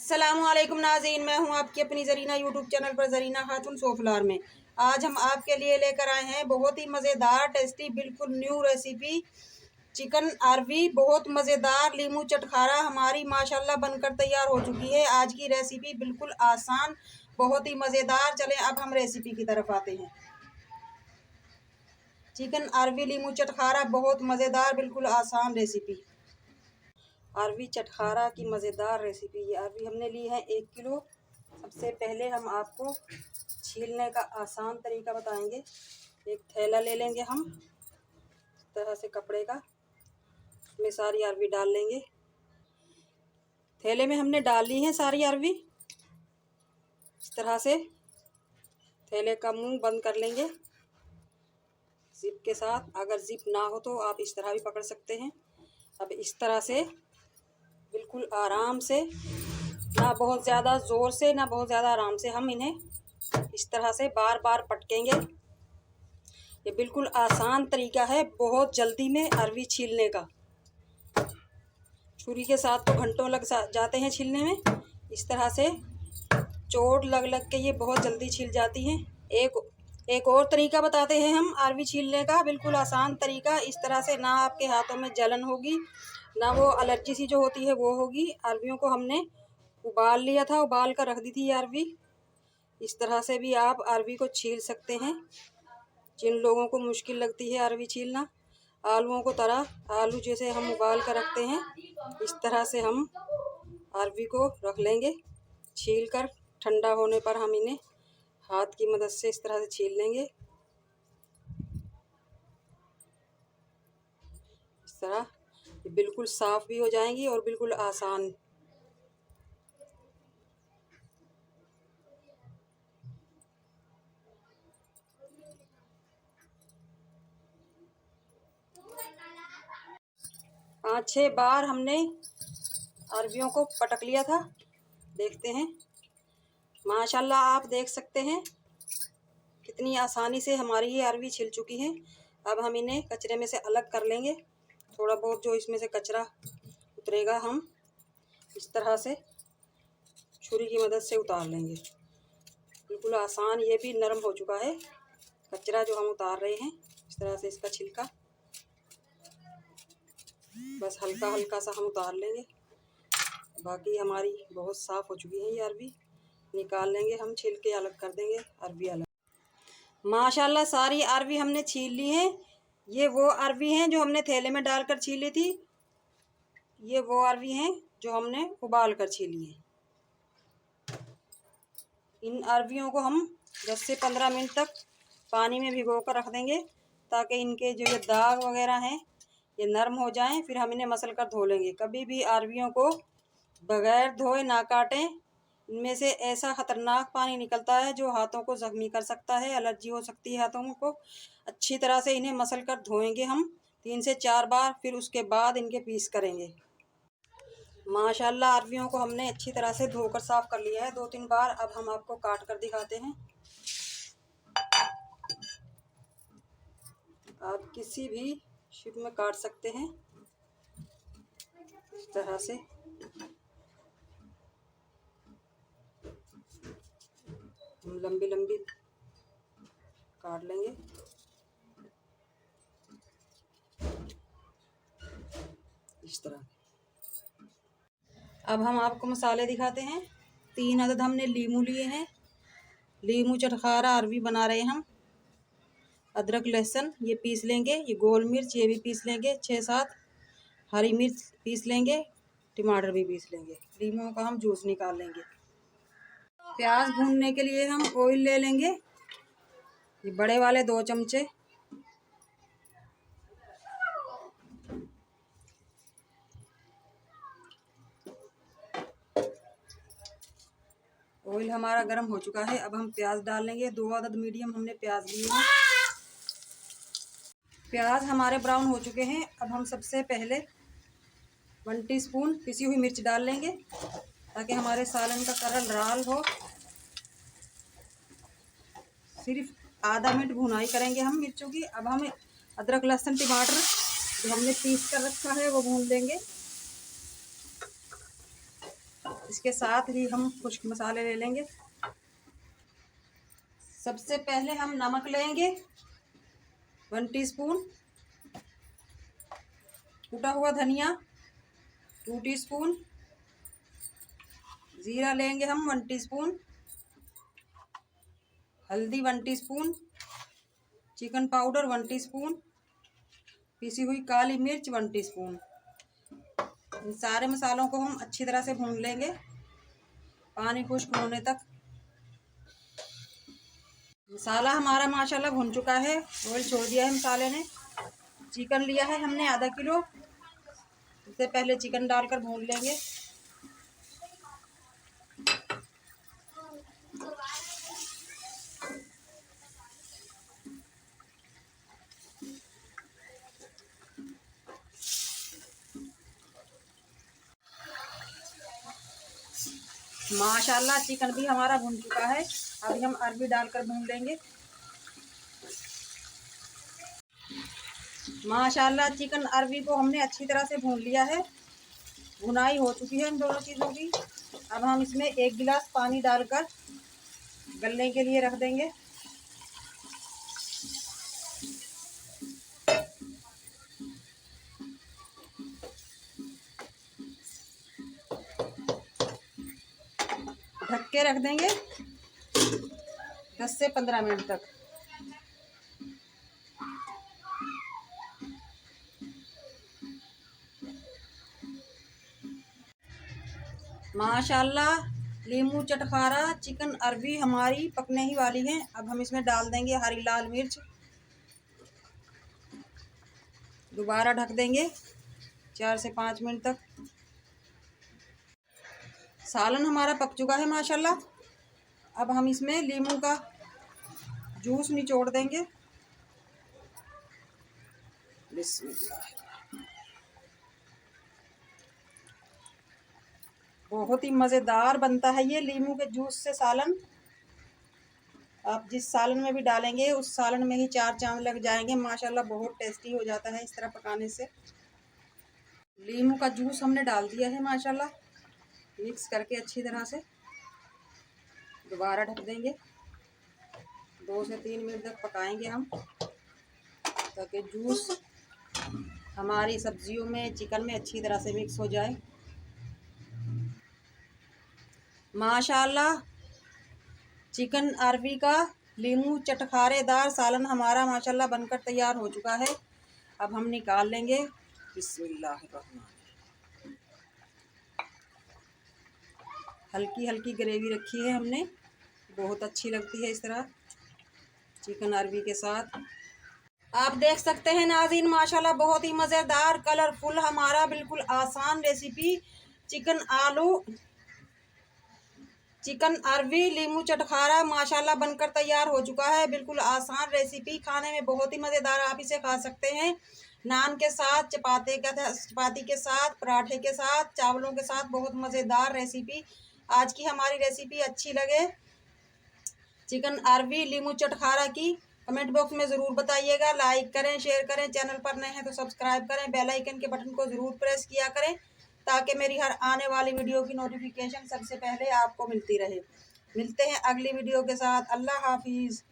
अस्सलामुअलैकुम नाज़रीन, मैं हूं आपकी अपनी ज़रीना यूट्यूब चैनल पर ज़रीना खातून सोफलार में। आज हम आपके लिए लेकर आए हैं बहुत ही मज़ेदार टेस्टी बिल्कुल न्यू रेसिपी चिकन आरवी। बहुत मज़ेदार लीमू चटखारा हमारी माशाल्लाह बनकर तैयार हो चुकी है। आज की रेसिपी बिल्कुल आसान, बहुत ही मज़ेदार। चलें अब हम रेसिपी की तरफ आते हैं। चिकन आरवी लीमू चटखारा बहुत मज़ेदार बिल्कुल आसान रेसिपी। अरवी चटखारा की मज़ेदार रेसिपी। ये अरवी हमने ली है 1 किलो। सबसे पहले हम आपको छीलने का आसान तरीका बताएंगे। एक थैला ले लेंगे हम इस तरह से कपड़े का, उसमें सारी अरवी डाल लेंगे। थैले में हमने डाल ली है सारी अरवी। इस तरह से थैले का मुंह बंद कर लेंगे जिप के साथ। अगर जिप ना हो तो आप इस तरह भी पकड़ सकते हैं। अब इस तरह से बिल्कुल आराम से, ना बहुत ज़्यादा ज़ोर से ना बहुत ज़्यादा आराम से, हम इन्हें इस तरह से बार बार पटकेंगे। ये बिल्कुल आसान तरीका है बहुत जल्दी में अरवी छीलने का। छुरी के साथ तो घंटों लग जाते हैं छीलने में। इस तरह से चोट लग लग के ये बहुत जल्दी छिल जाती हैं। एक और तरीका बताते हैं हम अरवी छीलने का, बिल्कुल आसान तरीका। इस तरह से ना आपके हाथों में जलन होगी, ना वो एलर्जी सी जो होती है वो होगी। अरवियों को हमने उबाल लिया था, उबाल कर रख दी थी अरवी। इस तरह से भी आप अरवी को छील सकते हैं। जिन लोगों को मुश्किल लगती है अरवी छीलना, आलूओं को तरह आलू जैसे हम उबाल कर रखते हैं, इस तरह से हम अरवी को रख लेंगे छील कर। ठंडा होने पर हम इन्हें हाथ की मदद से इस तरह से छील लेंगे। इस तरह ये बिल्कुल साफ़ भी हो जाएंगी और बिल्कुल आसान। पाँच छः बार हमने अरवियों को पटक लिया था। देखते हैं माशाल्लाह, आप देख सकते हैं कितनी आसानी से हमारी ये अरवी छिल चुकी है। अब हम इन्हें कचरे में से अलग कर लेंगे। थोड़ा बहुत जो इसमें से कचरा उतरेगा हम इस तरह से छुरी की मदद से उतार लेंगे। बिल्कुल आसान, ये भी नरम हो चुका है कचरा जो हम उतार रहे हैं। इस तरह से इसका छिलका बस हल्का हल्का सा हम उतार लेंगे। बाकी हमारी बहुत साफ़ हो चुकी है ये अरवी। निकाल लेंगे हम, छिलके अलग कर देंगे, अरवी अलग। माशाल्लाह सारी अरवी हमने छील ली है। ये वो अरवी हैं जो हमने थैले में डालकर छीली थी। ये वो अरवी हैं जो हमने उबाल कर छीली है। इन अरवियों को हम 10 से 15 मिनट तक पानी में भिगो कर रख देंगे ताकि इनके जो ये दाग वगैरह हैं ये नरम हो जाएं। फिर हम इन्हें मसल कर धो लेंगे। कभी भी अरवियों को बगैर धोए ना काटें। इनमें से ऐसा ख़तरनाक पानी निकलता है जो हाथों को ज़ख्मी कर सकता है, एलर्जी हो सकती है हाथों को। अच्छी तरह से इन्हें मसल कर धोएंगे हम 3 से 4 बार, फिर उसके बाद इनके पीस करेंगे। माशाल्लाह अरवियों को हमने अच्छी तरह से धोकर साफ़ कर लिया है 2-3 बार। अब हम आपको काट कर दिखाते हैं। आप किसी भी शेप में काट सकते हैं इस तरह से। हम लंबी लंबी काट लेंगे इस तरह। अब हम आपको मसाले दिखाते हैं। 3 अदद हमने लीमू लिए हैं। लीमू चटखारा अरवी बना रहे हैं हम। अदरक लहसुन ये पीस लेंगे। ये गोल मिर्च ये भी पीस लेंगे। 6-7 हरी मिर्च पीस लेंगे। टमाटर भी पीस लेंगे। लीमू का हम जूस निकाल लेंगे। प्याज भूनने के लिए हम ऑयल ले लेंगे, ये बड़े वाले 2 चमचे। ऑयल हमारा गर्म हो चुका है। अब हम प्याज डाल लेंगे। 2 अदद मीडियम हमने प्याज लिए हैं। प्याज हमारे ब्राउन हो चुके हैं। अब हम सबसे पहले 1 टीस्पून पिसी हुई मिर्च डाल लेंगे ताकि हमारे सालन का कलर लाल हो। सिर्फ आधा मिनट भुनाई करेंगे हम मिर्चों की। अब हम अदरक लहसुन टमाटर जो हमने पीस कर रखा है वो भून देंगे। इसके साथ ही हम खुश्क मसाले ले लेंगे। सबसे पहले हम नमक लेंगे 1 टीस्पून, कूटा हुआ धनिया 2 टीस्पून, जीरा लेंगे हम 1 टीस्पून, हल्दी 1 teaspoon, chicken powder 1 teaspoon, PC हुई काली मिर्च 1 टीस्पून। इन सारे मसालों को हम अच्छी तरह से भून लेंगे पानी खुश्क होने तक। मसाला हमारा माशाल्लाह भुन चुका है, ऑयल छोड़ दिया है मसाले ने। चिकन लिया है हमने आधा किलो, इससे पहले चिकन डालकर भून लेंगे। माशाल्लाह चिकन भी हमारा भुन चुका है। अभी हम अरबी डालकर भून लेंगे। माशाल्लाह चिकन अरबी को हमने अच्छी तरह से भून लिया है, भुनाई हो चुकी है इन दोनों चीज़ों की। अब हम इसमें 1 गिलास पानी डालकर गलने के लिए रख देंगे। ढक के रख देंगे 10 से 15 मिनट तक। माशाल्लाह लीमू चटखारा चिकन अरबी हमारी पकने ही वाली है। अब हम इसमें डाल देंगे हरी लाल मिर्च, दोबारा ढक देंगे 4 से 5 मिनट तक। सालन हमारा पक चुका है माशाल्लाह। अब हम इसमें लीमू का जूस निचोड़ देंगे। बिस्मिल्लाह। बहुत ही मज़ेदार बनता है ये लीमू के जूस से सालन। आप जिस सालन में भी डालेंगे उस सालन में ही 4 चांद लग जाएंगे माशाल्लाह। बहुत टेस्टी हो जाता है इस तरह पकाने से। लीमू का जूस हमने डाल दिया है माशाल्लाह, मिक्स करके अच्छी तरह से। दोबारा ढक देंगे, 2 से 3 मिनट तक पकाएंगे हम, ताकि जूस हमारी सब्जियों में चिकन में अच्छी तरह से मिक्स हो जाए। माशाल्लाह चिकन अरबी का लीमू चटखारेदार सालन हमारा माशाल्लाह बनकर तैयार हो चुका है। अब हम निकाल लेंगे। बिस्मिल्लाहिर्रहमानिर्रहीम। हल्की हल्की ग्रेवी रखी है हमने, बहुत अच्छी लगती है इस तरह चिकन अरबी के साथ। आप देख सकते हैं नाज़रीन माशाल्लाह बहुत ही मज़ेदार कलरफुल हमारा बिल्कुल आसान रेसिपी चिकन अरबी लीमू चटखारा माशाल्लाह बनकर तैयार हो चुका है। बिल्कुल आसान रेसिपी, खाने में बहुत ही मज़ेदार। आप इसे खा सकते हैं नान के साथ, चपाती के साथ, पराठे के साथ, चावलों के साथ। बहुत मज़ेदार रेसिपी। आज की हमारी रेसिपी अच्छी लगे चिकन अरबी लीमू चटखारा की, कमेंट बॉक्स में ज़रूर बताइएगा। लाइक करें, शेयर करें, चैनल पर नए हैं तो सब्सक्राइब करें, बेल आइकन के बटन को ज़रूर प्रेस किया करें, ताकि मेरी हर आने वाली वीडियो की नोटिफिकेशन सबसे पहले आपको मिलती रहे। मिलते हैं अगली वीडियो के साथ। अल्लाह हाफिज़।